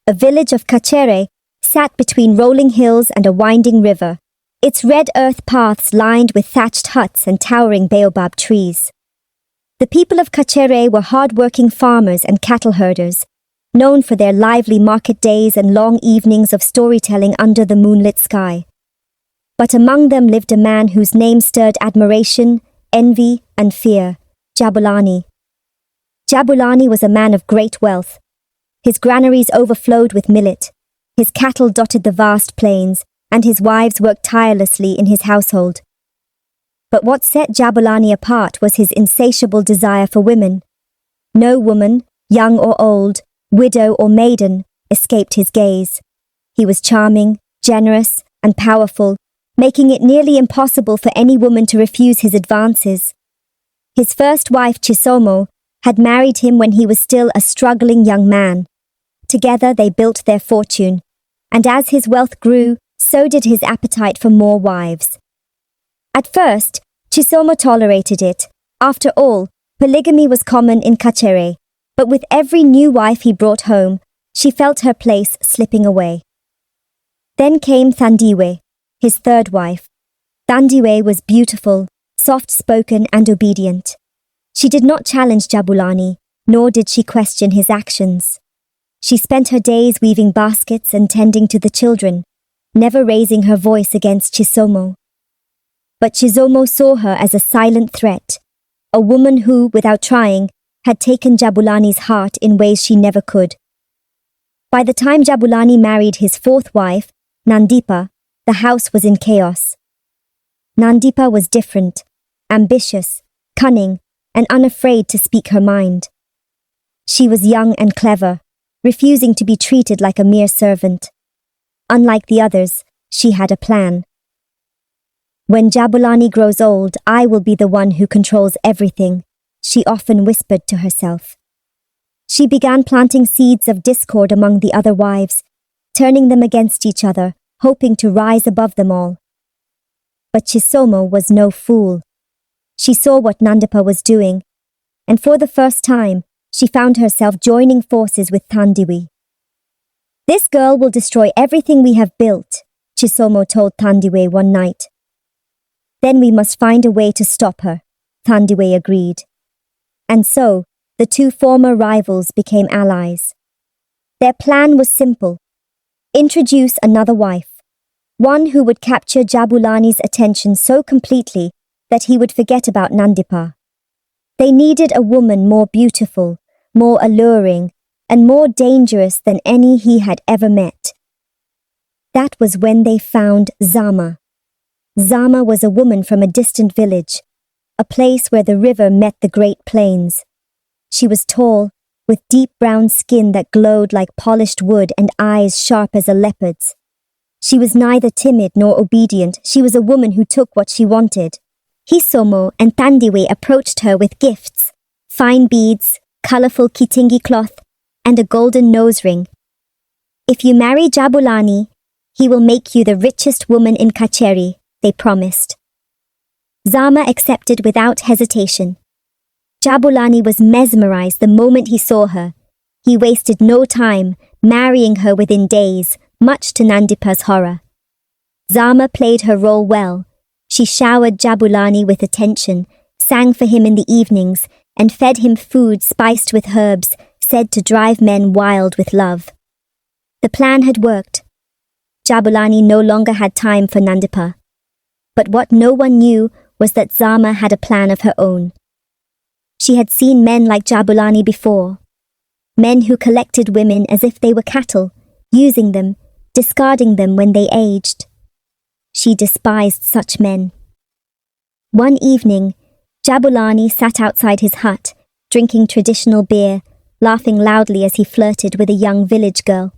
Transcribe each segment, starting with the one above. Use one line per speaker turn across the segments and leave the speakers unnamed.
a village of Kachere, sat between rolling hills and a winding river, its red earth paths lined with thatched huts and towering baobab trees. The people of Kachere were hard-working farmers and cattle herders, known for their lively market days and long evenings of storytelling under the moonlit sky. But among them lived a man whose name stirred admiration, envy, and fear, Jabulani. Jabulani was a man of great wealth. His granaries overflowed with millet, his cattle dotted the vast plains, and his wives worked tirelessly in his household. But what set Jabulani apart was his insatiable desire for women. No woman, young or old, widow or maiden, escaped his gaze. He was charming, generous, and powerful, making it nearly impossible for any woman to refuse his advances. His first wife, Chisomo, had married him when he was still a struggling young man. Together they built their fortune, and as his wealth grew, so did his appetite for more wives. At first, Chisomo tolerated it. After all, polygamy was common in Kachere, but with every new wife he brought home, she felt her place slipping away. Then came Thandiwe, his third wife. Thandiwe was beautiful, soft-spoken and obedient. She did not challenge Jabulani, nor did she question his actions. She spent her days weaving baskets and tending to the children, never raising her voice against Chisomo. But Chisomo saw her as a silent threat, a woman who, without trying, had taken Jabulani's heart in ways she never could. By the time Jabulani married his fourth wife, Nandipa, the house was in chaos. Nandipa was different, ambitious, cunning, and unafraid to speak her mind. She was young and clever, refusing to be treated like a mere servant. Unlike the others, she had a plan. "When Jabulani grows old, I will be the one who controls everything," she often whispered to herself. She began planting seeds of discord among the other wives, turning them against each other, hoping to rise above them all. But Chisomo was no fool. She saw what Nandipa was doing, and for the first time, she found herself joining forces with Thandiwe. "This girl will destroy everything we have built," Chisomo told Thandiwe one night. "Then we must find a way to stop her," Thandiwe agreed. And so, the two former rivals became allies. Their plan was simple: introduce another wife, one who would capture Jabulani's attention so completely that he would forget about Nandipa. They needed a woman more beautiful, more alluring, and more dangerous than any he had ever met. That was when they found Zama. Zama was a woman from a distant village, a place where the river met the Great Plains. She was tall, with deep brown skin that glowed like polished wood and eyes sharp as a leopard's. She was neither timid nor obedient. She was a woman who took what she wanted. Chisomo and Thandiwe approached her with gifts, fine beads, colorful kitingi cloth, and a golden nose ring. "If you marry Jabulani, he will make you the richest woman in Kachere," they promised. Zama accepted without hesitation. Jabulani was mesmerized the moment he saw her. He wasted no time, marrying her within days, much to Nandipa's horror. Zama played her role well. She showered Jabulani with attention, sang for him in the evenings, and fed him food spiced with herbs, said to drive men wild with love. The plan had worked. Jabulani no longer had time for Nandipa. But what no one knew was that Zama had a plan of her own. She had seen men like Jabulani before. Men who collected women as if they were cattle, using them, discarding them when they aged. She despised such men. One evening, Jabulani sat outside his hut, drinking traditional beer, laughing loudly as he flirted with a young village girl.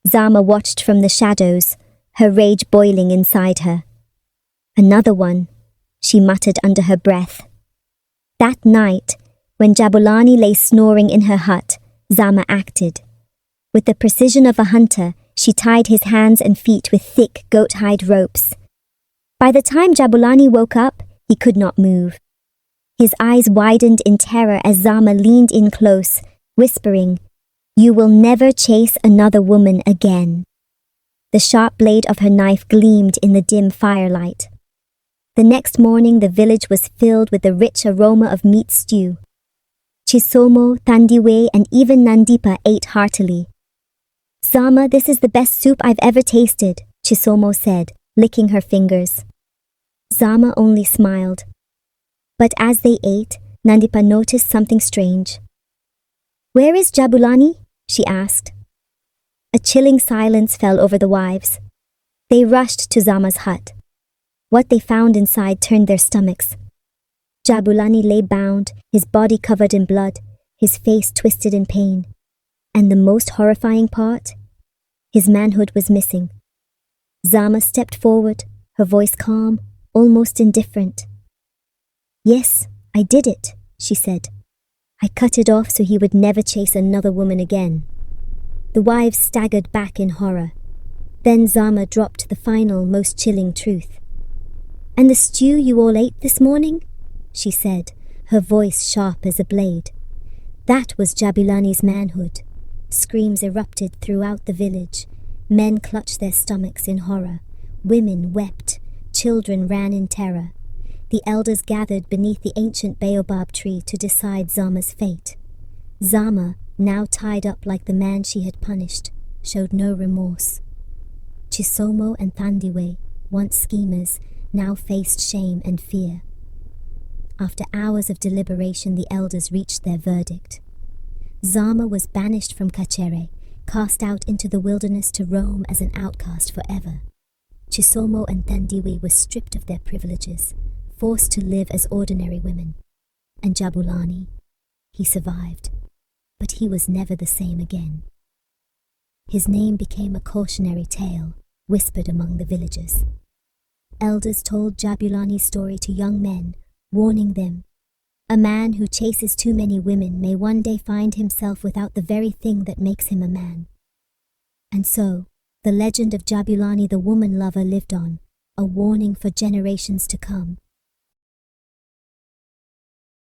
Zama watched from the shadows, her rage boiling inside her. "Another one," she muttered under her breath. That night, when Jabulani lay snoring in her hut, Zama acted. With the precision of a hunter, she tied his hands and feet with thick goat-hide ropes. By the time Jabulani woke up, he could not move. His eyes widened in terror as Zama leaned in close, whispering, You will never chase another woman again. The sharp blade of her knife gleamed in the dim firelight. The next morning the village was filled with the rich aroma of meat stew. Chisomo, Thandiwe, and even Nandipa ate heartily. "Zama, this is the best soup I've ever tasted," Chisomo said, licking her fingers. Zama only smiled. But as they ate, Nandipa noticed something strange. "Where is Jabulani?" she asked. A chilling silence fell over the wives. They rushed to Zama's hut. What they found inside turned their stomachs. Jabulani lay bound, his body covered in blood, his face twisted in pain. And the most horrifying part? His manhood was missing. Zama stepped forward, her voice calm, almost indifferent. "Yes, I did it," she said. "I cut it off so he would never chase another woman again." The wives staggered back in horror. Then Zama dropped the final, most chilling truth. "And the stew you all ate this morning?" she said, her voice sharp as a blade. That was Jabulani's manhood. Screams erupted throughout the village. Men clutched their stomachs in horror. Women wept. Children ran in terror. The elders gathered beneath the ancient baobab tree to decide Zama's fate. Zama, now tied up like the man she had punished, showed no remorse. Chisomo and Thandiwe, once schemers, now faced shame and fear. After hours of deliberation, the elders reached their verdict. Zama was banished from Kachere, cast out into the wilderness to roam as an outcast forever. Chisomo and Thandiwe were stripped of their privileges, forced to live as ordinary women. And Jabulani, he survived, but he was never the same again. His name became a cautionary tale, whispered among the villagers. Elders told Jabulani's story to young men, warning them, "A man who chases too many women may one day find himself without the very thing that makes him a man." And so, the legend of Jabulani the woman lover lived on, a warning for generations to come.